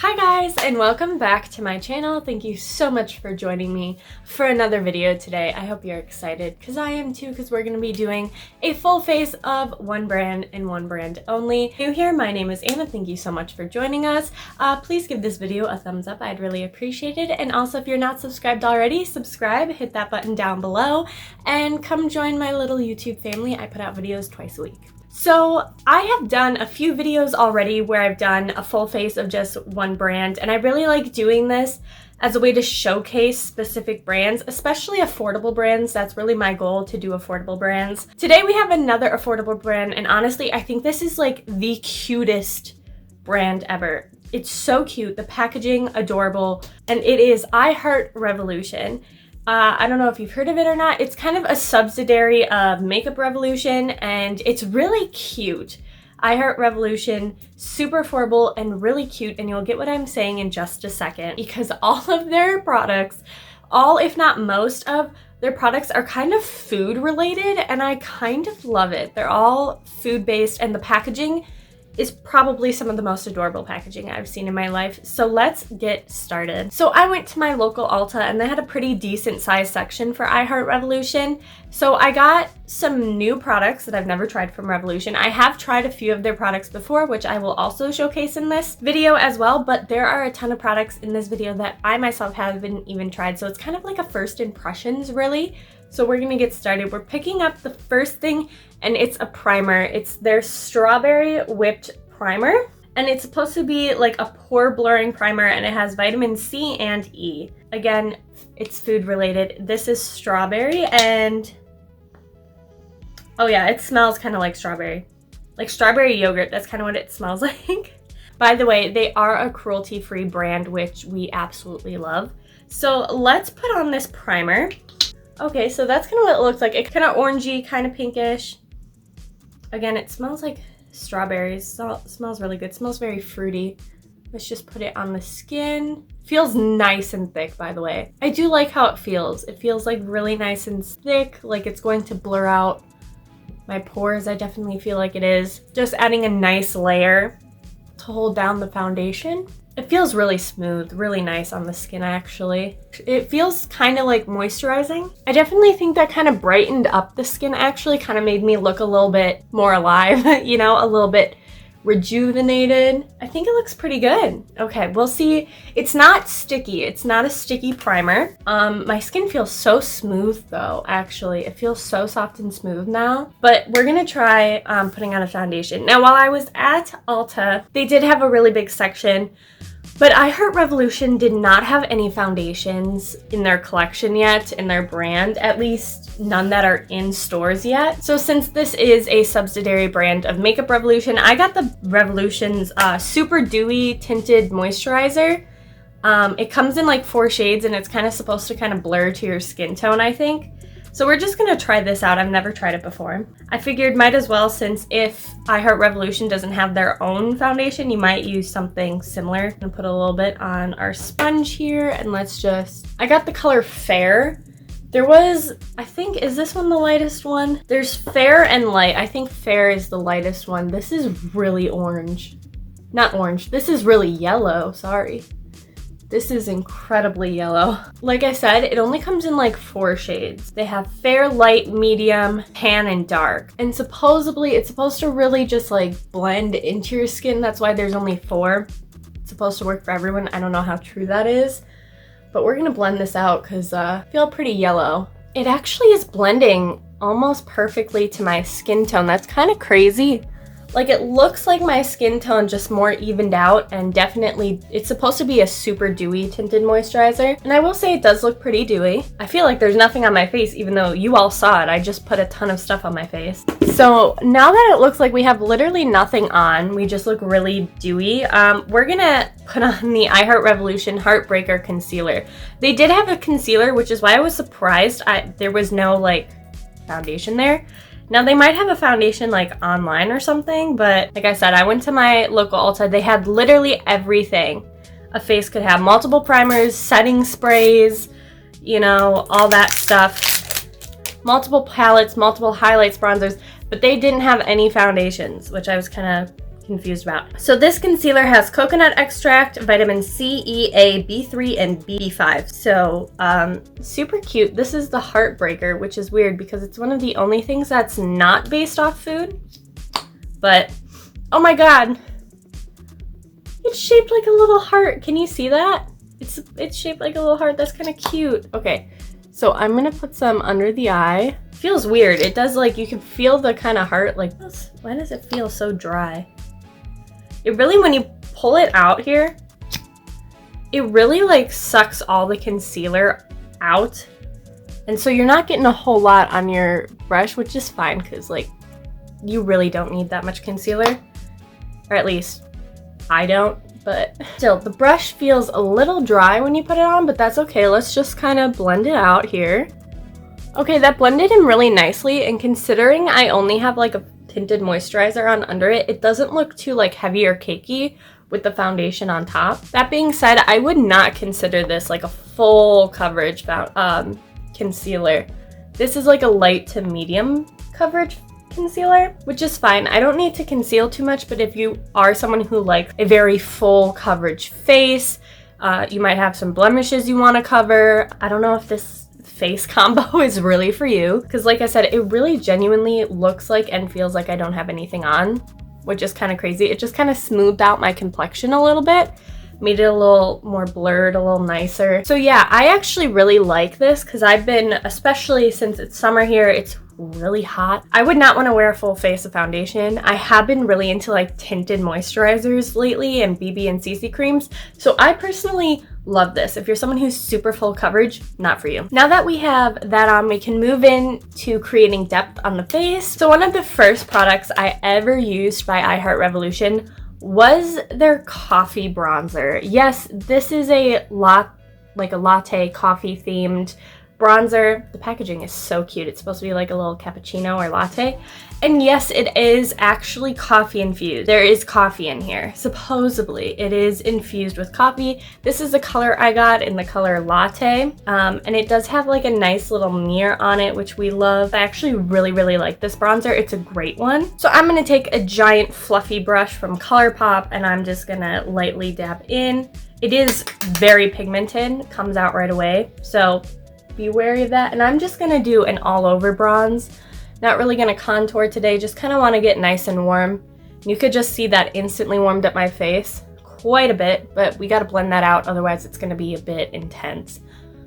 Hi guys, and welcome back to my channel. Thank you so much for joining me for another video today. I hope you're excited because I am too, because we're going to be doing a full face of one brand and one brand only. New here, my name is Anna. Thank you so much for joining us. Please give this video a thumbs up. I'd really appreciate it. And also, if you're not subscribed already, subscribe, hit that button down below, and come join my little YouTube family. I put out videos twice a week. So I have done a few videos already where I've done a full face of just one brand, and I really like doing this as a way to showcase specific brands, especially affordable brands. That's really my goal, to do affordable brands. Today we have another affordable brand, and honestly, I think this is like the cutest brand ever. It's so cute, the packaging, adorable, and it is I Heart Revolution. I don't know if you've heard of it or not. It's kind of a subsidiary of Makeup Revolution, and it's really cute. I Heart Revolution, super affordable and really cute, and you'll get what I'm saying in just a second, because all of their products, all if not most of their products, are kind of food related, and I kind of love it. They're all food based, and the packaging is probably some of the most adorable packaging I've seen in my life. So let's get started. So I went to my local Ulta, and they had a pretty decent size section for I Heart Revolution. So I got some new products that I've never tried from Revolution. I have tried a few of their products before, which I will also showcase in this video as well, but there are a ton of products in this video that I myself haven't even tried. So it's kind of like a first impressions, really. So we're gonna get started. We're picking up the first thing, and it's a primer. It's their strawberry whipped primer, and it's supposed to be like a pore blurring primer, and it has vitamin C and E. Again, it's food related. This is strawberry, and oh yeah, it smells kind of like strawberry yogurt. That's kind of what it smells like. By the way, they are a cruelty-free brand, which we absolutely love. So let's put on this primer. Okay, so that's kind of what it looks like. It's kind of orangey, kind of pinkish. Again, it smells like strawberries. So it smells really good. It smells very fruity. Let's just put it on the skin. Feels nice and thick, by the way. I do like how it feels. It feels like really nice and thick, like it's going to blur out my pores. I definitely feel like it is. Just adding a nice layer to hold down the foundation. It feels really smooth, really nice on the skin, actually. It feels kind of like moisturizing. I definitely think that kind of brightened up the skin, actually. Kind of made me look a little bit more alive, you know, a little bit rejuvenated. I think it looks pretty good. Okay, we'll see. It's not sticky. It's not a sticky primer. My skin feels so smooth though, actually. It feels so soft and smooth now. But we're gonna try putting on a foundation. Now, while I was at Ulta, they did have a really big section, but I Heart Revolution did not have any foundations in their collection yet, in their brand, at least none that are in stores yet. So since this is a subsidiary brand of Makeup Revolution, I got the Revolution's Super Dewy Tinted Moisturizer. It comes in like 4 shades, and it's kind of supposed to kind of blur to your skin tone, I think. So we're just gonna try this out. I've never tried it before. I figured might as well, since if I Heart Revolution doesn't have their own foundation, you might use something similar. I'm gonna put a little bit on our sponge here, and let's just, I got the color Fair. There was, I think, is this one the lightest one? There's Fair and Light. I think Fair is the lightest one. This is really orange. Not orange, this is really yellow, sorry. This is incredibly yellow. Like I said, it only comes in like 4 shades. They have fair, light, medium, tan, and dark. And supposedly it's supposed to really just like blend into your skin. That's why there's only 4. It's supposed to work for everyone. I don't know how true that is, but we're gonna blend this out because I feel pretty yellow. It actually is blending almost perfectly to my skin tone. That's kind of crazy. Like, it looks like my skin tone just more evened out, and definitely it's supposed to be a super dewy tinted moisturizer. And I will say it does look pretty dewy. I feel like there's nothing on my face, even though you all saw it. I just put a ton of stuff on my face. So now that it looks like we have literally nothing on, we just look really dewy, we're gonna put on the I Heart Revolution Heartbreaker Concealer. They did have a concealer, which is why I was surprised there was no like foundation there. Now, they might have a foundation like online or something, but like I said, I went to my local Ulta. They had literally everything a face could have. Multiple primers, setting sprays, you know, all that stuff. Multiple palettes, multiple highlights, bronzers, but they didn't have any foundations, which I was kind of confused about. So this concealer has coconut extract, vitamin C, E, A, B3, and B5. So super cute. This is the Heartbreaker, which is weird because it's one of the only things that's not based off food. But oh my god, it's shaped like a little heart. Can you see that? It's shaped like a little heart. That's kind of cute. Okay, so I'm gonna put some under the eye. Feels weird. It does, like, you can feel the kind of heart. Like, why does it feel so dry? It really, when you pull it out here, it really like sucks all the concealer out. And so you're not getting a whole lot on your brush, which is fine because like you really don't need that much concealer. Or at least I don't. But still, the brush feels a little dry when you put it on, but that's okay. Let's just kind of blend it out here. Okay, that blended in really nicely, and considering I only have like a tinted moisturizer on under it, it doesn't look too like heavy or cakey with the foundation on top. That being said, I would not consider this like a full coverage concealer. This is like a light to medium coverage concealer, which is fine. I don't need to conceal too much, but if you are someone who likes a very full coverage face, you might have some blemishes you want to cover. I don't know if this face combo is really for you, because like I said, it really genuinely looks like and feels like I don't have anything on, which is kind of crazy. It just kind of smoothed out my complexion a little bit, made it a little more blurred, a little nicer. So yeah, I actually really like this because I've been, especially since it's summer here, it's really hot. I would not want to wear a full face of foundation. I have been really into like tinted moisturizers lately and BB and CC creams. So I personally love this. If you're someone who's super full coverage, not for you. Now that we have that on, we can move in to creating depth on the face. So one of the first products I ever used by I Heart Revolution was their coffee bronzer. Yes, this is a latte coffee themed bronzer. The packaging is so cute. It's supposed to be like a little cappuccino or latte. And yes, it is actually coffee infused. There is coffee in here. Supposedly, it is infused with coffee. This is the color I got in the color latte. And it does have like a nice little mirror on it, which we love. I actually really, really like this bronzer. It's a great one. So I'm gonna take a giant fluffy brush from ColourPop and I'm just gonna lightly dab in. It is very pigmented, comes out right away. So be wary of that. And I'm just gonna do an all over bronze. Not really gonna contour today, just kind of want to get nice and warm. You could just see that instantly warmed up my face quite a bit, but we got to blend that out, otherwise it's gonna be a bit intense.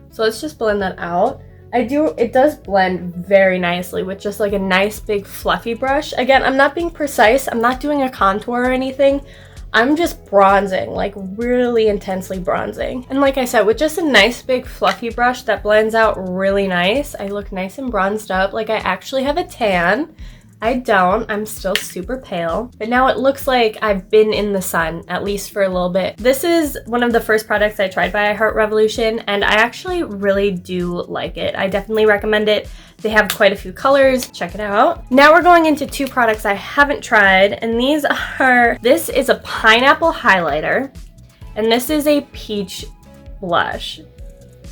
So let's just blend that out. It does blend very nicely with just like a nice big fluffy brush. Again, I'm not being precise, I'm not doing a contour or anything. I'm just bronzing, like really intensely bronzing. And like I said, with just a nice big fluffy brush that blends out really nice, I look nice and bronzed up, like I actually have a tan. I don't, I'm still super pale. But now it looks like I've been in the sun, at least for a little bit. This is one of the first products I tried by I Heart Revolution, and I actually really do like it. I definitely recommend it. They have quite a few colors. Check it out. Now we're going into two products I haven't tried, and this is a pineapple highlighter, and this is a peach blush.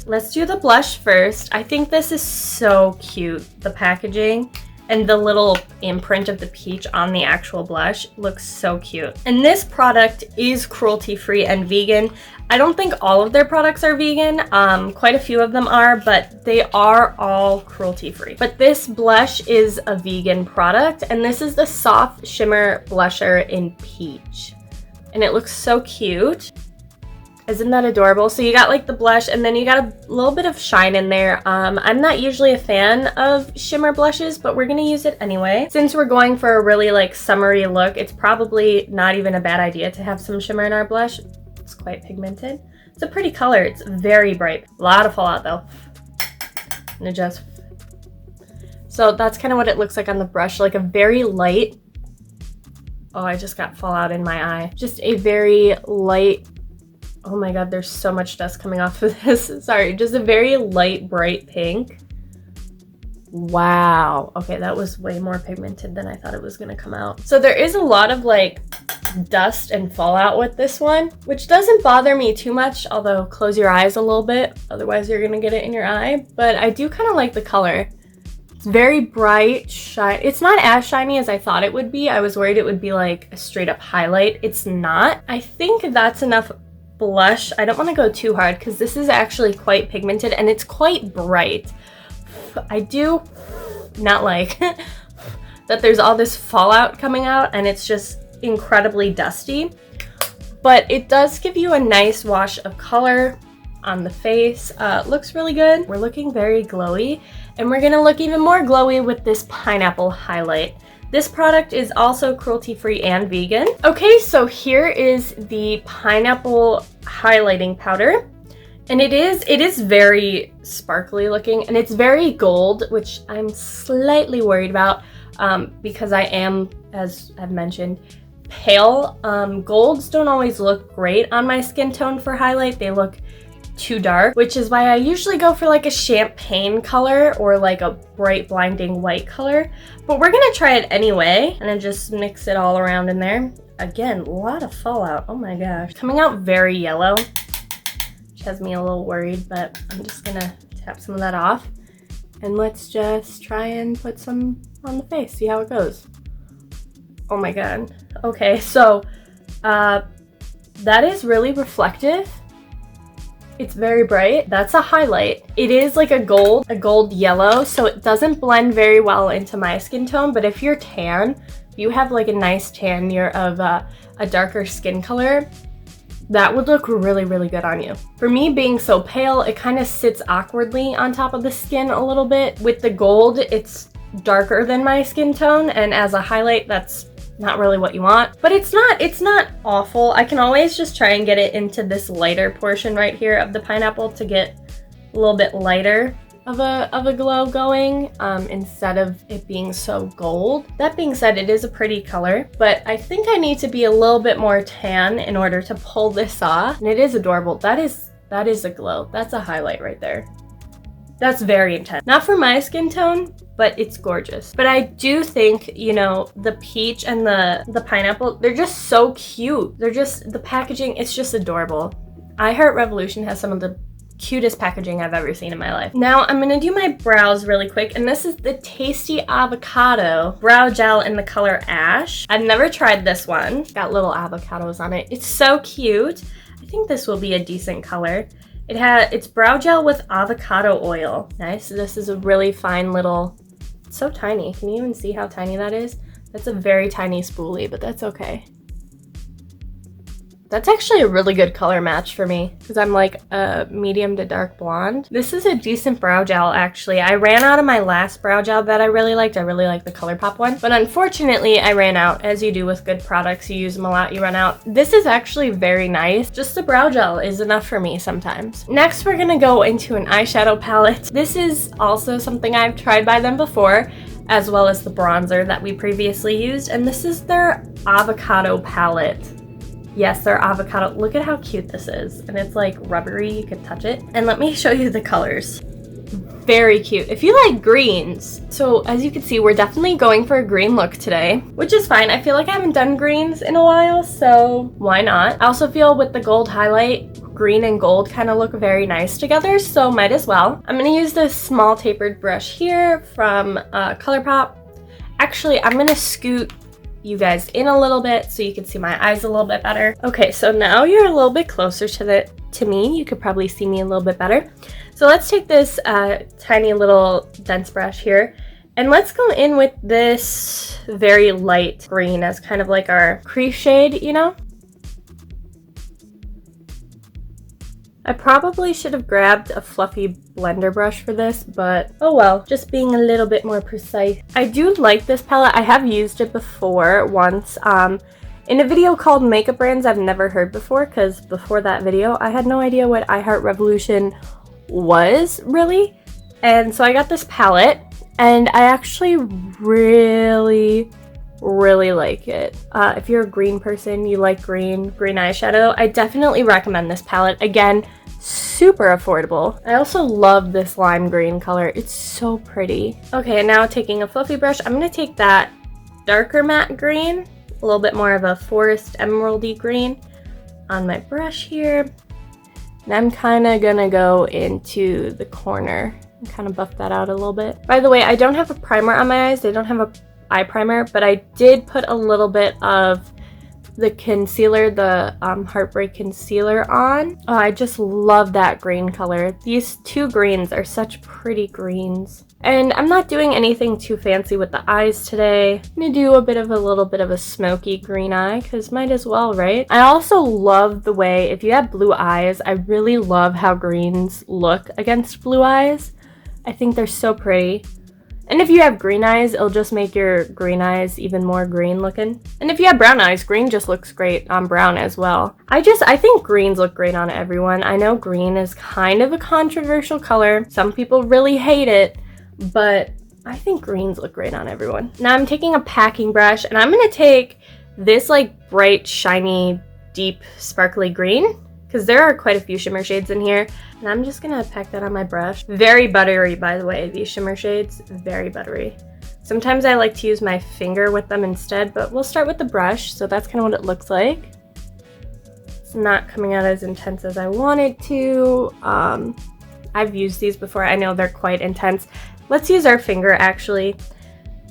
Let's do the blush first. I think this is so cute. The packaging and the little imprint of the peach on the actual blush looks so cute. And this product is cruelty-free and vegan. I don't think all of their products are vegan. Quite a few of them are, but they are all cruelty-free. But this blush is a vegan product, and this is the Soft Shimmer Blusher in Peach. And it looks so cute. Isn't that adorable? So you got like the blush, and then you got a little bit of shine in there. I'm not usually a fan of shimmer blushes, but we're gonna use it anyway. Since we're going for a really like summery look, it's probably not even a bad idea to have some shimmer in our blush. It's quite pigmented. It's a pretty color. It's very bright. A lot of fallout though. And it just... So that's kind of what it looks like on the brush, like a very light... Oh, I just got fallout in my eye. Just a very light... Oh my god, there's so much dust coming off of this. Sorry, just a very light, bright pink. Wow. Okay, that was way more pigmented than I thought it was gonna come out. So there is a lot of like dust and fallout with this one, which doesn't bother me too much, although close your eyes a little bit, otherwise you're gonna get it in your eye. But I do kind of like the color. It's very bright, shine. It's not as shiny as I thought it would be. I was worried it would be like a straight up highlight. It's not. I think that's enough blush. I don't want to go too hard because this is actually quite pigmented and it's quite bright. I do not like that there's all this fallout coming out and it's just incredibly dusty, but it does give you a nice wash of color on the face. Looks really good. We're looking very glowy, and we're gonna look even more glowy with this pineapple highlight. This product is also cruelty-free and vegan. Okay, so here is the pineapple highlighting powder, and it is very sparkly looking, and it's very gold, which I'm slightly worried about because I am, as I've mentioned, pale. Golds don't always look great on my skin tone for highlight. They look too dark, which is why I usually go for like a champagne color or like a bright blinding white color, but we're gonna try it anyway and then just mix it all around in there. Again, a lot of fallout. Oh my gosh, coming out very yellow, which has me a little worried, but I'm just gonna tap some of that off and let's just try and put some on the face, see how it goes. Oh my god. Okay, so that is really reflective. It's very bright. That's a highlight. It is like a gold yellow, so it doesn't blend very well into my skin tone, but if you're tan, if you have like a nice tan, you're of a darker skin color, that would look really, really good on you. For me, being so pale, it kind of sits awkwardly on top of the skin a little bit. With the gold, it's darker than my skin tone, and as a highlight, that's not really what you want, but it's not awful. I can always just try and get it into this lighter portion right here of the pineapple to get a little bit lighter of a glow going instead of it being so gold. That being said, it is a pretty color, but I think I need to be a little bit more tan in order to pull this off, and it is adorable. That is a glow. That's a highlight right there. That's very intense. Not for my skin tone, but it's gorgeous. But I do think, you know, the peach and the pineapple, they're just so cute. They're just, the packaging, it's just adorable. I Heart Revolution has some of the cutest packaging I've ever seen in my life. Now I'm gonna do my brows really quick, and this is the Tasty Avocado Brow Gel in the color Ash. I've never tried this one. Got little avocados on it. It's so cute. I think this will be a decent color. It's brow gel with avocado oil. Nice. This is a really fine little, it's so tiny. Can you even see how tiny that is? That's a very tiny spoolie, but that's okay. That's actually a really good color match for me because I'm like a medium to dark blonde. This is a decent brow gel, actually. I ran out of my last brow gel that I really liked. I really liked the ColourPop one, but unfortunately I ran out. As you do with good products, you use them a lot, you run out. This is actually very nice. Just a brow gel is enough for me sometimes. Next, we're gonna go into an eyeshadow palette. This is also something I've tried by them before, as well as the bronzer that we previously used, and this is their avocado palette. Yes, they're avocado. Look at how cute this is. And it's like rubbery, you could touch it. And let me show you the colors. Very cute. If you like greens, so as you can see, we're definitely going for a green look today, which is fine. I feel like I haven't done greens in a while, so why not? I also feel with the gold highlight, green and gold kind of look very nice together, so might as well. I'm gonna use this small tapered brush here from ColourPop. Actually, I'm gonna scoot you guys in a little bit so you can see my eyes a little bit better. Okay, so now you're a little bit closer to me. You could probably see me a little bit better. So let's take this tiny little dense brush here, and let's go in with this very light green as kind of like our crease shade, you know? I probably should have grabbed a fluffy blender brush for this, but oh well, just being a little bit more precise. I do like this palette. I have used it before once in a video called Makeup Brands I've never heard before, because before that video I had no idea what I Heart Revolution was really. And so I got this palette and I actually really like it. If you're a green person, you like green eyeshadow, I definitely recommend this palette. Again, super affordable. I also love this lime green color. It's so pretty. Okay, and now taking a fluffy brush, I'm gonna take that darker matte green, a little bit more of a forest emeraldy green on my brush here. And I'm kind of gonna go into the corner and kind of buff that out a little bit. By the way, I don't have a primer on my eyes. They don't have a eye primer, but I did put a little bit of the concealer, the Heartbreak concealer on. Oh, I just love that green color. These two greens are such pretty greens. And I'm not doing anything too fancy with the eyes today. I'm gonna do a little bit of a smoky green eye, because might as well, right? I also love the way, if you have blue eyes, I really love how greens look against blue eyes. I think they're so pretty. And if you have green eyes, it'll just make your green eyes even more green looking. And if you have brown eyes, green just looks great on brown as well. I think greens look great on everyone. I know green is kind of a controversial color. Some people really hate it, but I think greens look great on everyone. Now I'm taking a packing brush and I'm gonna take this like bright, shiny, deep, sparkly green, because there are quite a few shimmer shades in here. And I'm just gonna pack that on my brush. Very buttery, by the way, these shimmer shades, very buttery. Sometimes I like to use my finger with them instead, but we'll start with the brush. So that's kind of what it looks like. It's not coming out as intense as I want it to. I've used these before. I know they're quite intense. Let's use our finger, actually.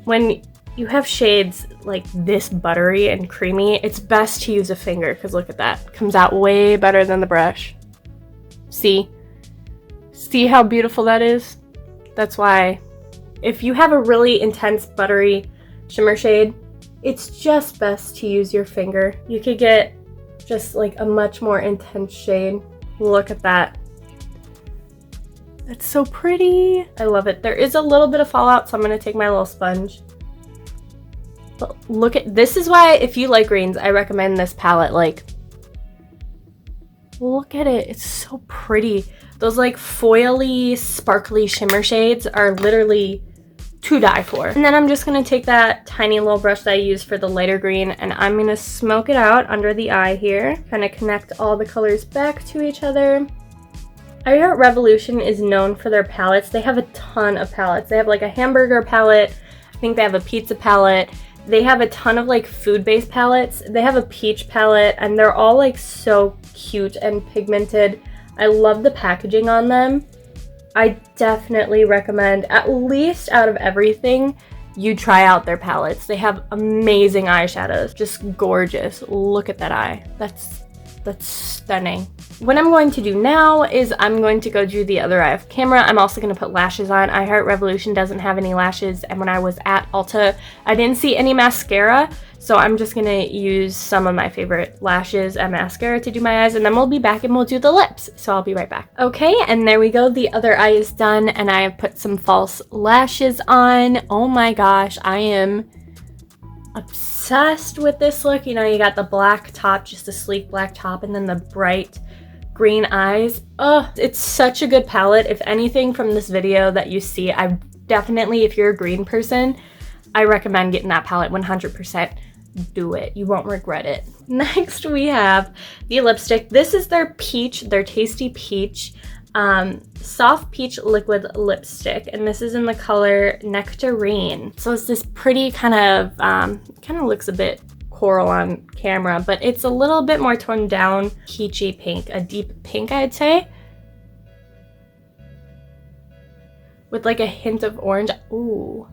When you have shades like this buttery and creamy, it's best to use a finger, because look at that. It comes out way better than the brush. See? See how beautiful that is? That's why if you have a really intense buttery shimmer shade, it's just best to use your finger. You could get just like a much more intense shade. Look at that. That's so pretty. I love it. There is a little bit of fallout, so I'm gonna take my little sponge. But look at, this is why if you like greens, I recommend this palette. Like, look at it, it's so pretty. Those like foily, sparkly shimmer shades are literally to die for. And then I'm just gonna take that tiny little brush that I used for the lighter green and I'm gonna smoke it out under the eye here. Kind of connect all the colors back to each other. Revolution is known for their palettes. They have a ton of palettes. They have like a hamburger palette. I think they have a pizza palette. They have a ton of like food-based palettes. They have a peach palette and they're all like so cute and pigmented. I love the packaging on them. I definitely recommend, at least out of everything, you try out their palettes. They have amazing eyeshadows, just gorgeous. Look at that eye. That's stunning. What I'm going to do now is I'm going to go do the other eye off camera. I'm also going to put lashes on. Revolution doesn't have any lashes, and when I was at Ulta, I didn't see any mascara, so I'm just going to use some of my favorite lashes and mascara to do my eyes, and then we'll be back and we'll do the lips. So I'll be right back. Okay, and there we go. The other eye is done, and I have put some false lashes on. Oh my gosh, I am obsessed with this look. You know, you got the black top, just a sleek black top, and then the bright green eyes. Oh, it's such a good palette. If anything from this video that you see, I definitely, if you're a green person, I recommend getting that palette 100%. Do it. You won't regret it. Next, we have the lipstick. This is their peach, their Tasty Peach soft peach liquid lipstick, and this is in the color Nectarine. So it's this pretty kind of looks a bit coral on camera, but it's a little bit more toned down, peachy pink, a deep pink, I'd say, with like a hint of orange. Ooh,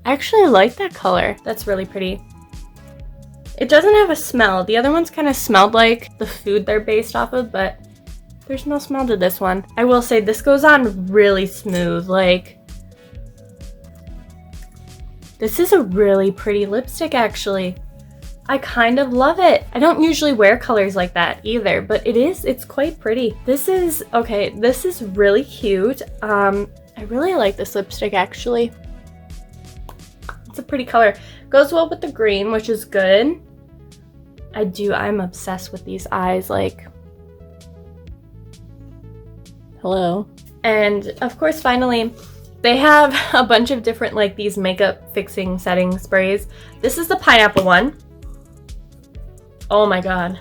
I actually like that color. That's really pretty. It doesn't have a smell. The other ones kind of smelled like the food they're based off of, but there's no smell to this one. I will say this goes on really smooth. Like, this is a really pretty lipstick, actually. I kind of love it. I don't usually wear colors like that either, but it's quite pretty. This is really cute. I really like this lipstick, actually. It's a pretty color. Goes well with the green, which is good. I'm obsessed with these eyes, like, hello. And of course, finally, they have a bunch of different, like, these makeup fixing setting sprays. This is the pineapple one. Oh my god.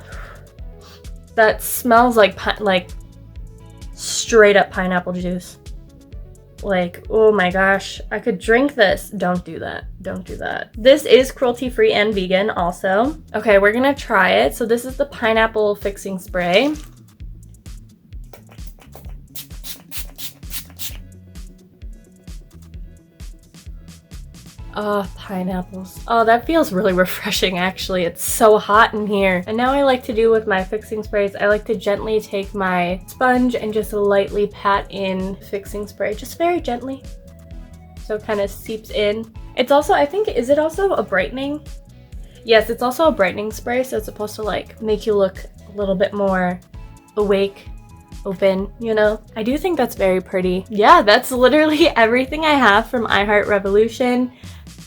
That smells like straight up pineapple juice. Like, oh my gosh, I could drink this. Don't do that. Don't do that. This is cruelty-free and vegan also. Okay, we're gonna try it. So this is the pineapple fixing spray. Oh, pineapples. Oh, that feels really refreshing actually. It's so hot in here. And now I like to do with my fixing sprays, I like to gently take my sponge and just lightly pat in fixing spray, just very gently. So it kind of seeps in. It's also, I think, is it also a brightening? Yes, it's also a brightening spray, so it's supposed to like make you look a little bit more awake, open, you know? I do think that's very pretty. Yeah, that's literally everything I have from I Heart Revolution.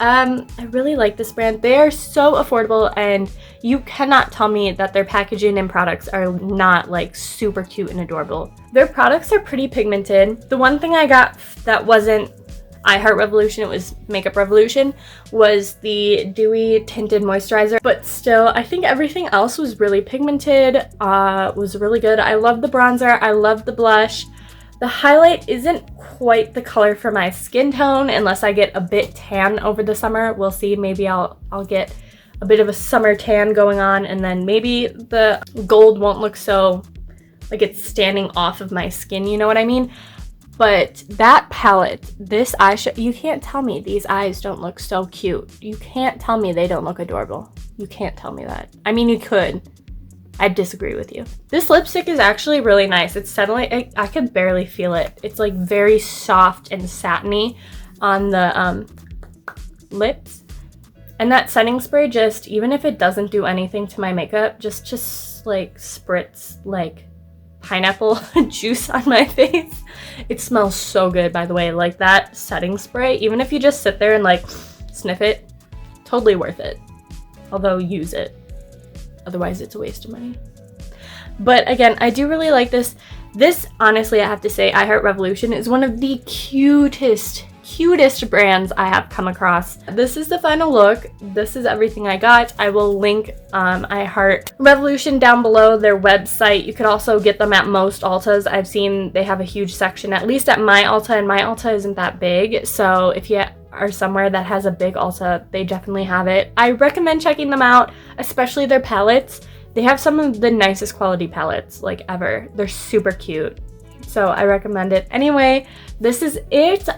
I really like this brand. They are so affordable, and you cannot tell me that their packaging and products are not like super cute and adorable. Their products are pretty pigmented. The one thing I got that wasn't I Heart Revolution, it was Makeup Revolution, was the Dewy Tinted Moisturizer. But still, I think everything else was really pigmented, was really good. I love the bronzer, I love the blush. The highlight isn't quite the color for my skin tone unless I get a bit tan over the summer. We'll see, maybe I'll get a bit of a summer tan going on, and then maybe the gold won't look so like it's standing off of my skin, you know what I mean? But that palette, this eyeshadow, you can't tell me these eyes don't look so cute. You can't tell me they don't look adorable. You can't tell me that. I mean, you could. I'd disagree with you. This lipstick is actually really nice. It's suddenly, I could barely feel it. It's like very soft and satiny on the lips. And that setting spray just, even if it doesn't do anything to my makeup, just like spritz like pineapple juice on my face. It smells so good, by the way. Like that setting spray, even if you just sit there and like sniff it, totally worth it. Although use it, otherwise it's a waste of money. But again, I do really like this. This, honestly, I have to say, I Heart Revolution is one of the cutest brands I have come across. This is the final look. This is everything I got. I will link I Heart Revolution down below, their website. You could also get them at most Ultas. I've seen they have a huge section, at least at my Ulta, and my Ulta isn't that big. So if you are somewhere that has a big Ulta, they definitely have it. I recommend checking them out, especially their palettes. They have some of the nicest quality palettes like ever. They're super cute. So I recommend it. Anyway, this is it.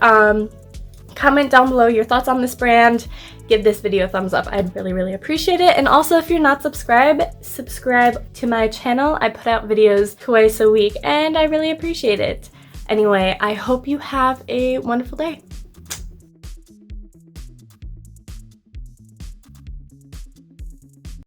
Comment down below your thoughts on this brand. Give this video a thumbs up. I'd really appreciate it. And also, if you're not subscribed, subscribe to my channel. I put out videos twice a week and I really appreciate it. Anyway, I hope you have a wonderful day.